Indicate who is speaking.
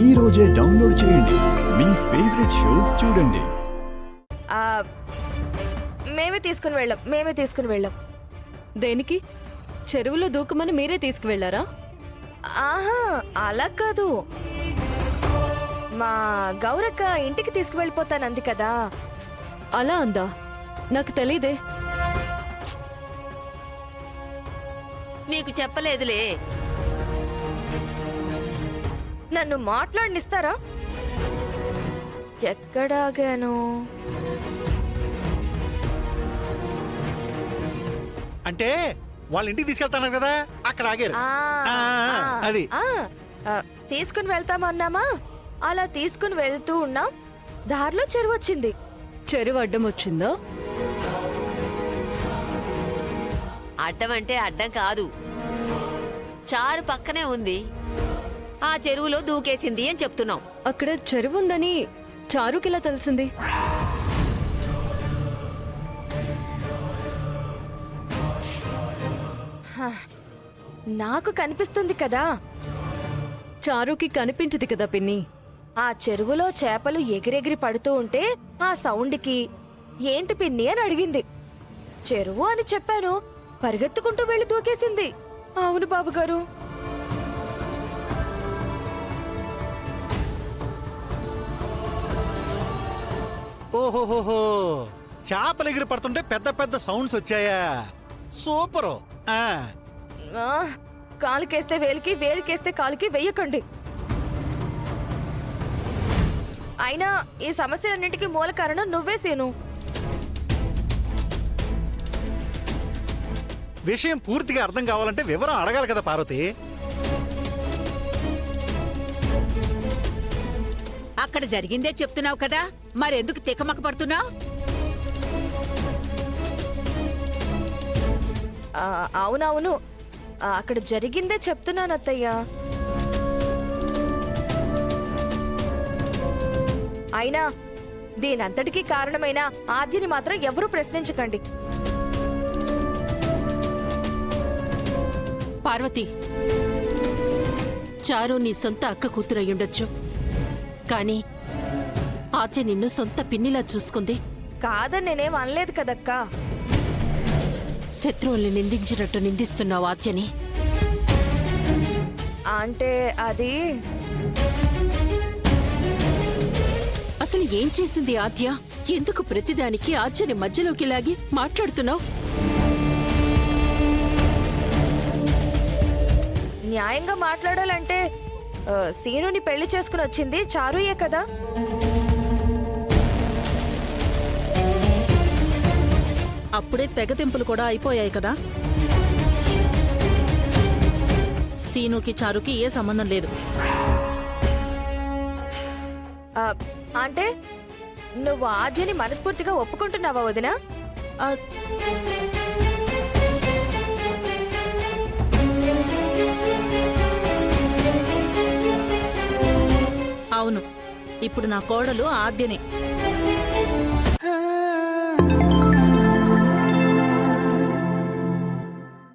Speaker 1: ఈ రోజే డౌన్లోడ్ చేయండి. మీ ఫేవరెట్ షోస్ చూడండి.
Speaker 2: మేమే తీసుకుని వెళ్ళాం.
Speaker 3: దేనికి? చెరువులో దూకమని మీరే తీసుకువెళ్లారా?
Speaker 2: ఆహా, అలా కాదు. మా గౌరక్క ఇంటికి తీసుకువెళ్ళిపోతానంది కదా.
Speaker 3: అలా అందా? నాకు తెలీదే.
Speaker 4: నీకు చెప్పలేదులే.
Speaker 2: నన్ను మాట్లాడనిస్తారా? ఎక్కడాగాను?
Speaker 5: అంటే వాళ్ళ ఇంటికి తీసుకెళ్తాను కదా, అక్కడ ఆగారు. అది
Speaker 2: తీసుకుని వెళ్తామన్నామా, అలా తీసుకుని వెళ్తూ ఉన్నాం. దారిలో చెరువు వచ్చింది.
Speaker 3: చెరువు అడ్డం వచ్చిందా?
Speaker 4: అడ్డం అంటే అడ్డం కాదు, చారు పక్కనే ఉంది. ఆ చెరువులో దూకేసింది అని చెప్తున్నాం.
Speaker 3: అక్కడ చెరువు ఉందని చారుకిలా తెలిసింది?
Speaker 2: నాకు కనిపిస్తుంది కదా.
Speaker 3: చారుకి కనిపించదు కదా పిన్ని.
Speaker 2: ఆ చెరువులో చేపలు ఎగిరెగిరి పడుతూ ఉంటే ఆ సౌండ్కి ఏంటి పిన్ని అని అడిగింది. చెరువు అని చెప్పాను. పరిగెత్తుకుంటూ వెళ్లి దూకేసింది. అవును బాబుగారు.
Speaker 5: ఓహోహోహో, చేపలు ఎగిరి పడుతుంటే పెద్ద పెద్ద సౌండ్స్ వచ్చాయా? సూపరు.
Speaker 2: కాలుకేస్తే వేలికి, వేలికేస్తే కాలుకి వెయ్యకండి. అయినా ఈ సమస్యలన్నింటికి మూల కారణం నువ్వే సీను.
Speaker 5: విషయం పూర్తిగా అర్థం కావాలంటే వివరం అడగాలి కదా పార్వతి.
Speaker 4: అక్కడ జరిగిందే చెప్తున్నావు కదా, మరెందుకు తికమక పడుతున్నావు?
Speaker 2: అవునవును, అక్కడ జరిగిందే చెప్తున్నాను అత్తయ్య. అయినా దీనంతటికీ కారణమైన ఆద్యని మాత్రం ఎవరూ ప్రశ్నించకండి.
Speaker 6: పార్వతి, చారు నీ సొంత అక్క కూతురయ్యుండొచ్చు, కానీ ఆద్య నిన్ను సొంత పిన్నిలా చూసుకుంది.
Speaker 2: కాదని నేనేం అనలేదు కదక్కా.
Speaker 6: శత్రువుల్ని నిందించినట్టు నిందిస్తున్నావు ఆద్యని.
Speaker 2: అంటే అది
Speaker 6: అసలు ఏం చేసింది ఆద్య? ఎందుకు ప్రతిదానికి ఆద్యని మధ్యలోకి లాగి మాట్లాడుతున్నావు?
Speaker 2: న్యాయంగా మాట్లాడాలంటే సీనుని పెళ్లి చేసుకుని వచ్చింది చారుయే కదా.
Speaker 7: అప్పుడే తెగతింపులు కూడా అయిపోయాయి కదా. సీనుకి చారుకి ఏ సంబంధం లేదు.
Speaker 2: అంటే నువ్వు ఆద్యని మనస్ఫూర్తిగా ఒప్పుకుంటున్నావా వదినా?
Speaker 7: అవును, ఇప్పుడు నా కోడలు ఆద్యనే.